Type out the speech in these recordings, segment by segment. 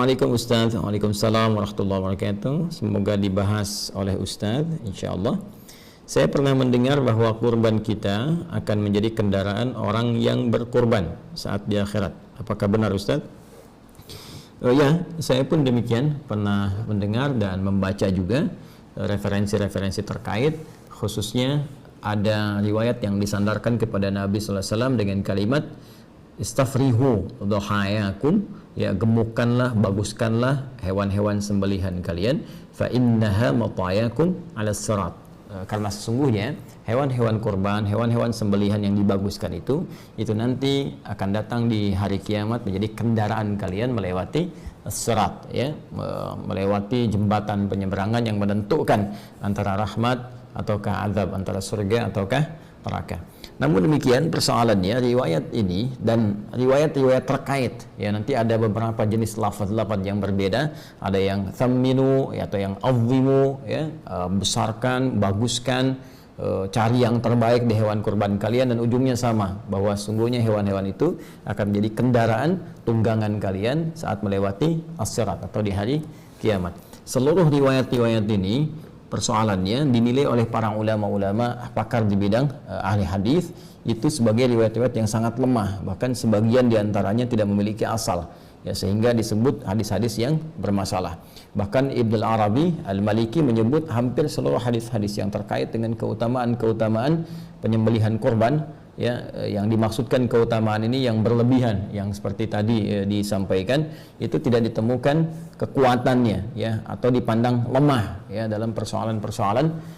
Assalamualaikum Ustaz. Waalaikumsalam warahmatullahi wabarakatuh. Semoga dibahas oleh Ustaz, insyaallah. Saya pernah mendengar bahwa kurban kita akan menjadi kendaraan orang yang berkurban saat di akhirat. Apakah benar Ustaz? Ya, saya pun demikian pernah mendengar dan membaca juga referensi-referensi terkait, khususnya ada riwayat yang disandarkan kepada Nabi sallallahu alaihi wasallam dengan kalimat istafrihu dhahayakum, ya gemukkanlah, baguskanlah hewan-hewan sembelihan kalian, fa innaha matayakum 'ala sirat. Karena sesungguhnya hewan-hewan kurban, hewan-hewan sembelihan yang dibaguskan itu nanti akan datang di hari kiamat menjadi kendaraan kalian melewati sirat, ya, melewati jembatan penyeberangan yang menentukan antara rahmat ataukah azab, antara surga ataukah neraka. Namun demikian persoalannya, riwayat ini dan riwayat-riwayat terkait, ya, nanti ada beberapa jenis lafaz-lafaz yang berbeda, ada yang thamminu, ya, atau yang azimu, ya, besarkan, baguskan, cari yang terbaik di hewan kurban kalian, dan ujungnya sama, bahwa sungguhnya hewan-hewan itu akan menjadi kendaraan tunggangan kalian saat melewati as-sirat atau di hari kiamat. Seluruh riwayat-riwayat ini persoalannya dinilai oleh para ulama-ulama pakar di bidang ahli hadis itu sebagai riwayat-riwayat yang sangat lemah, bahkan sebagian diantaranya tidak memiliki asal, ya, sehingga disebut hadis-hadis yang bermasalah. Bahkan Ibnu Arabi Al-Maliki menyebut hampir seluruh hadis-hadis yang terkait dengan keutamaan-keutamaan penyembelihan kurban, ya, yang dimaksudkan keutamaan ini yang berlebihan, yang seperti tadi disampaikan, itu tidak ditemukan kekuatannya, ya, atau dipandang lemah, ya, dalam persoalan-persoalan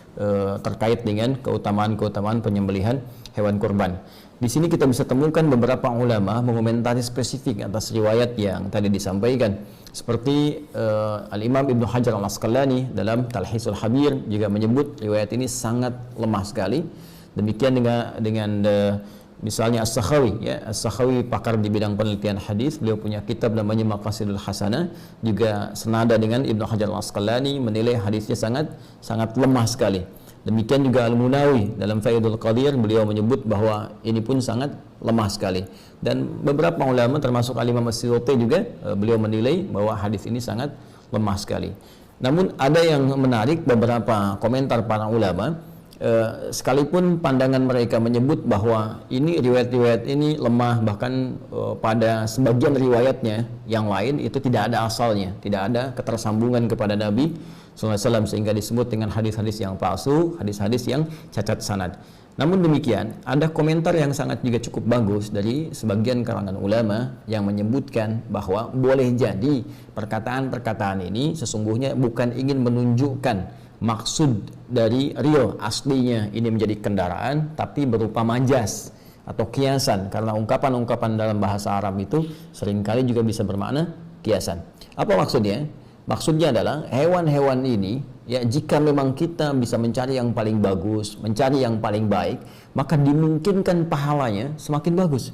terkait dengan keutamaan-keutamaan penyembelihan hewan kurban. Di sini kita bisa temukan beberapa ulama mengomentari spesifik atas riwayat yang tadi disampaikan, seperti Al-Imam Ibnu Hajar Al-Asqalani dalam Talhisul Habir juga menyebut riwayat ini sangat lemah sekali. Demikian dengan misalnya As-Sakhawi, ya, As-Sakhawi pakar di bidang penelitian hadis, beliau punya kitab namanya Maqasidul Hasanah, juga senada dengan Ibnu Hajar Al-Asqalani, menilai hadisnya sangat lemah sekali. Demikian juga Al-Munawi dalam Faidul Qadir, beliau menyebut bahwa ini pun sangat lemah sekali. Dan beberapa ulama termasuk Al-Imam As-Suyuti juga beliau menilai bahwa hadis ini sangat lemah sekali. Namun ada yang menarik, beberapa komentar para ulama, sekalipun pandangan mereka menyebut bahwa ini riwayat-riwayat ini lemah, bahkan pada sebagian riwayatnya yang lain itu tidak ada asalnya, tidak ada ketersambungan kepada Nabi SAW, sehingga disebut dengan hadis-hadis yang palsu, hadis-hadis yang cacat sanad. Namun demikian, ada komentar yang sangat juga cukup bagus dari sebagian kalangan ulama yang menyebutkan bahwa boleh jadi perkataan-perkataan ini sesungguhnya bukan ingin menunjukkan maksud dari real aslinya ini menjadi kendaraan, tapi berupa majas atau kiasan, karena ungkapan-ungkapan dalam bahasa Arab itu seringkali juga bisa bermakna kiasan. Apa maksudnya? Maksudnya adalah hewan-hewan ini, ya, jika memang kita bisa mencari yang paling bagus, mencari yang paling baik, maka dimungkinkan pahalanya semakin bagus,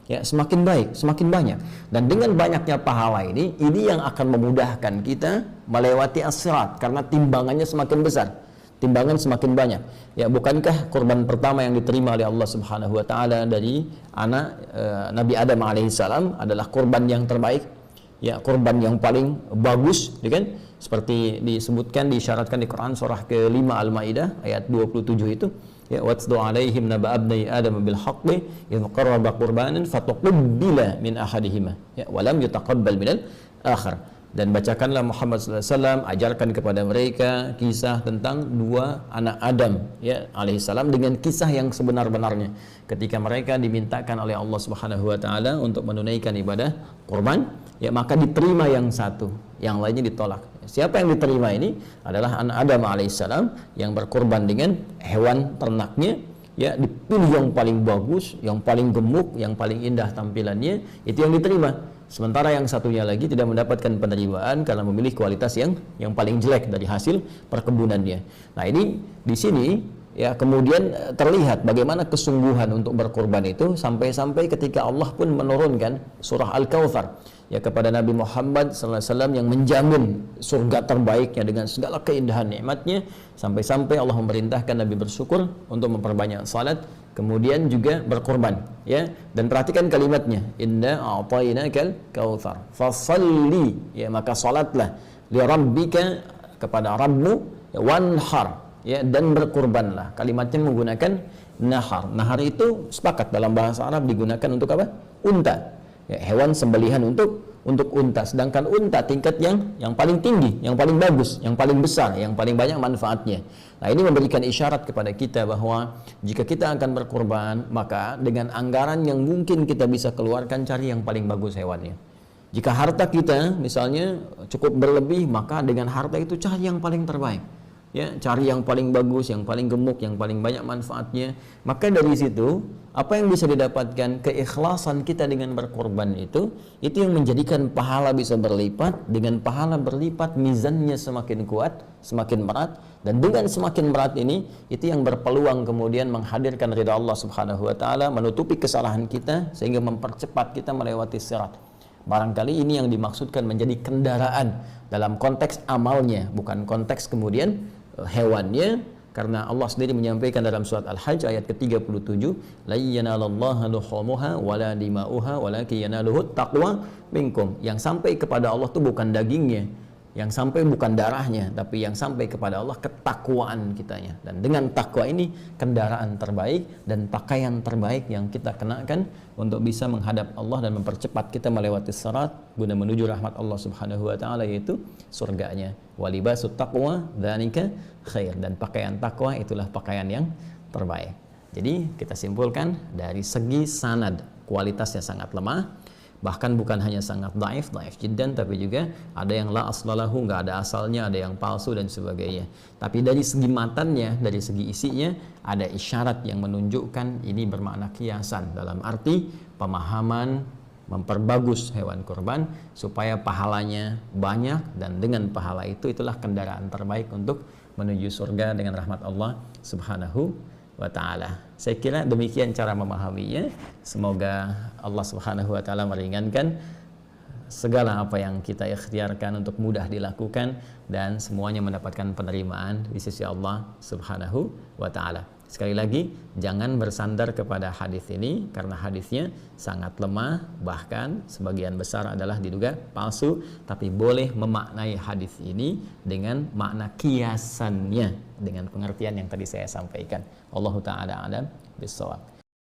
ya, semakin baik, semakin banyak. Dan dengan banyaknya pahala ini yang akan memudahkan kita melewati as-sirat, karena timbangannya semakin besar, timbangan semakin banyak. Ya, bukankah kurban pertama yang diterima oleh Allah Subhanahu wa taala dari anak Nabi Adam alaihissalam adalah kurban yang terbaik, ya, kurban yang paling bagus, ya kan? Seperti disebutkan, disyaratkan di Quran surah ke-5 Al-Maidah ayat 27 itu, ya, watlu alaihim naba abnai adam bil haqqi idh qarraba qurbanan fatuqbila min ahadihima, ya, wa lam yutaqabbal minal akhar. Dan bacakanlah Muhammad sallallahu alaihi wasallam, ajarkan kepada mereka kisah tentang dua anak Adam, ya, alaihissalam, dengan kisah yang sebenar-benarnya ketika mereka dimintakan oleh Allah Subhanahu wa taala untuk menunaikan ibadah kurban, ya, maka diterima yang satu, yang lainnya ditolak. Siapa yang diterima ini adalah anak Adam alaihissalam yang berkurban dengan hewan ternaknya, ya, dipilih yang paling bagus, yang paling gemuk, yang paling indah tampilannya, itu yang diterima. Sementara yang satunya lagi tidak mendapatkan penerimaan karena memilih kualitas yang paling jelek dari hasil perkebunannya. Nah, ini di sini, ya, kemudian terlihat bagaimana kesungguhan untuk berkorban itu, sampai-sampai ketika Allah pun menurunkan surah Al-Kautsar, ya, kepada Nabi Muhammad SAW yang menjamin surga terbaiknya dengan segala keindahan nikmatnya, sampai-sampai Allah memerintahkan Nabi bersyukur untuk memperbanyak salat kemudian juga berkorban, ya. Dan perhatikan kalimatnya, inna a'tainakal kautsar fasalli, ya, maka salatlah li rabbika, kepada Rabbmu, ya, wanhar, ya, dan berkorbanlah. Kalimatnya menggunakan nahar. Nahar itu sepakat dalam bahasa Arab digunakan untuk apa? Unta, ya, hewan sembelihan untuk unta. Sedangkan unta tingkat yang paling tinggi, yang paling bagus, yang paling besar, yang paling banyak manfaatnya. Nah, ini memberikan isyarat kepada kita bahwa jika kita akan berkorban, maka dengan anggaran yang mungkin kita bisa keluarkan, cari yang paling bagus hewannya. Jika harta kita misalnya cukup berlebih, maka dengan harta itu cari yang paling terbaik, ya, cari yang paling bagus, yang paling gemuk, yang paling banyak manfaatnya. Maka dari situ apa yang bisa didapatkan? Keikhlasan kita dengan berkorban itu yang menjadikan pahala bisa berlipat. Dengan pahala berlipat, mizannya semakin kuat, semakin berat, dan dengan semakin berat ini, itu yang berpeluang kemudian menghadirkan ridha Allah Subhanahu wa taala, menutupi kesalahan kita sehingga mempercepat kita melewati sirat. Barangkali ini yang dimaksudkan menjadi kendaraan dalam konteks amalnya, bukan konteks kemudian hewannya, karena Allah sendiri menyampaikan dalam surat Al-Hajj ayat ke-37, la yanalallaha luhumuha wala dima'uha walakin yanaluhu taqwa minkum. Yang sampai kepada Allah itu bukan dagingnya, yang sampai bukan darahnya, tapi yang sampai kepada Allah ketakwaan kitanya. Dan dengan takwa ini kendaraan terbaik dan pakaian terbaik yang kita kenakan untuk bisa menghadap Allah dan mempercepat kita melewati sirat guna menuju rahmat Allah Subhanahu wa taala, yaitu surganya. Walibasut taqwa dzalika khair, dan pakaian takwa itulah pakaian yang terbaik. Jadi kita simpulkan dari segi sanad kualitasnya sangat lemah. Bahkan bukan hanya sangat daif jiddan, tapi juga ada yang la aslalahu, nggak ada asalnya, ada yang palsu dan sebagainya. Tapi dari segi matannya, dari segi isinya, ada isyarat yang menunjukkan ini bermakna kiasan, dalam arti pemahaman memperbagus hewan kurban supaya pahalanya banyak, dan dengan pahala itu itulah kendaraan terbaik untuk menuju surga dengan rahmat Allah Subhanahu wa ta'ala. Saya kira demikian cara memahaminya. Semoga Allah Subhanahu wa ta'ala meringankan segala apa yang kita ikhtiarkan untuk mudah dilakukan, dan semuanya mendapatkan penerimaan di sisi Allah Subhanahu wa ta'ala. Sekali lagi, jangan bersandar kepada hadis ini karena hadisnya sangat lemah, bahkan sebagian besar adalah diduga palsu. Tapi boleh memaknai hadis ini dengan makna kiasannya, dengan pengertian yang tadi saya sampaikan. Allahu ta'ala alam bissawab.